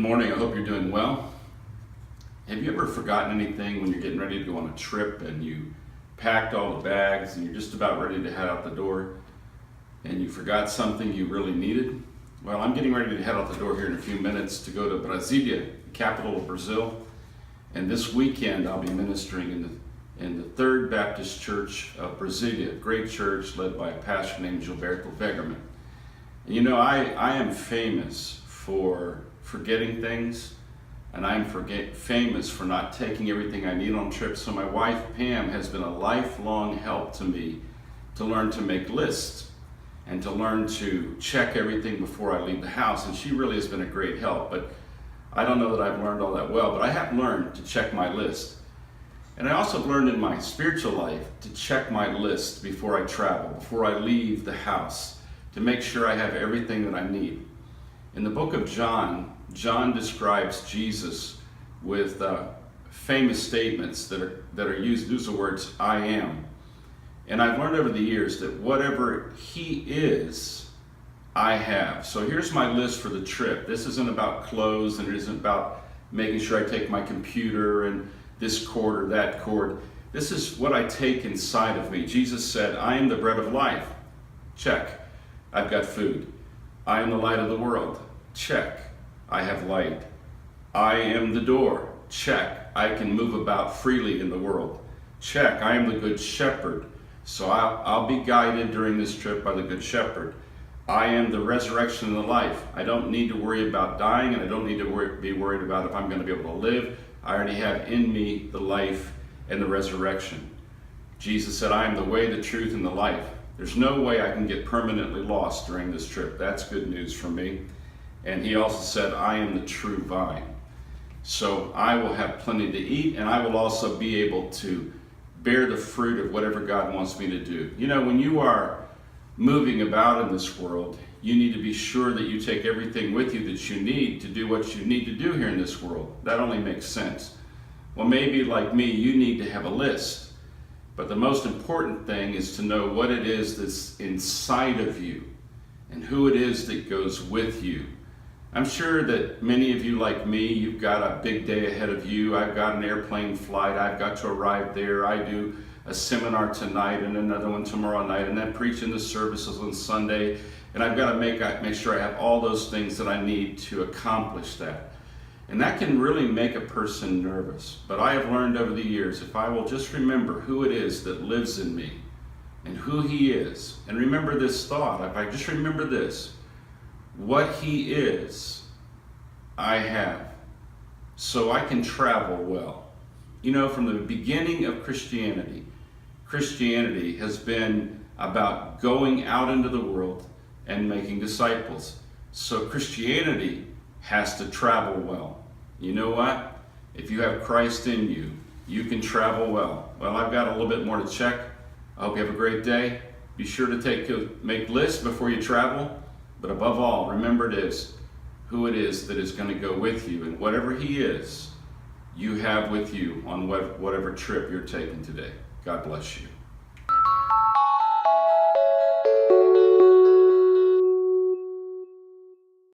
morning. I hope you're doing well. Have you ever forgotten anything when you're getting ready to go on a trip and you packed all the bags and you're just about ready to head out the door and you forgot something you really needed? Well, I'm getting ready to head out the door here in a few minutes to go to Brasilia, the capital of Brazil. And this weekend I'll be ministering in the Third Baptist Church of Brasilia, a great church led by a pastor named Gilberto Vegerman. And you know, I am famous for forgetting things, and I'm famous for not taking everything I need on trips. So my wife Pam has been a lifelong help to me to learn to make lists and to learn to check everything before I leave the house, and she really has been a great help. But I don't know that I've learned all that well, but I have learned to check my list. And I also learned in my spiritual life to check my list before I travel, before I leave the house, to make sure I have everything that I need. In the book of John, John describes Jesus with famous statements that are used. Use the words, I am. And I've learned over the years that whatever he is, I have. So here's my list for the trip. This isn't about clothes, and it isn't about making sure I take my computer and this cord or that cord. This is what I take inside of me. Jesus said, I am the bread of life. Check. I've got food. I am the light of the world. Check. I have light. I am the door. Check. I can move about freely in the world. Check. I am the good shepherd. So I'll be guided during this trip by the good shepherd. I am the resurrection and the life. I don't need to worry about dying, and I don't need to be worried about if I'm going to be able to live. I already have in me the life and the resurrection. Jesus said, I am the way, the truth, and the life. There's no way I can get permanently lost during this trip. That's good news for me. And he also said, I am the true vine. So I will have plenty to eat, and I will also be able to bear the fruit of whatever God wants me to do. You know, when you are moving about in this world, you need to be sure that you take everything with you that you need to do what you need to do here in this world. That only makes sense. Well, maybe like me, you need to have a list. But the most important thing is to know what it is that's inside of you and who it is that goes with you. I'm sure that many of you, like me, you've got a big day ahead of you. I've got an airplane flight. I've got to arrive there. I do a seminar tonight and another one tomorrow night, and then preach in the services on Sunday. And I've got to make sure I have all those things that I need to accomplish that. And that can really make a person nervous. But I have learned over the years, if I will just remember who it is that lives in me and who he is, and remember this thought, if I just remember this, what he is, I have. So I can travel well. You know, from the beginning of Christianity, Christianity has been about going out into the world and making disciples. So Christianity has to travel well. You know what? If you have Christ in you, you can travel well. Well, I've got a little bit more to check. I hope you have a great day. Be sure to make lists before you travel. But above all, remember who it is that is going to go with you. And whatever he is, you have with you on whatever trip you're taking today. God bless you.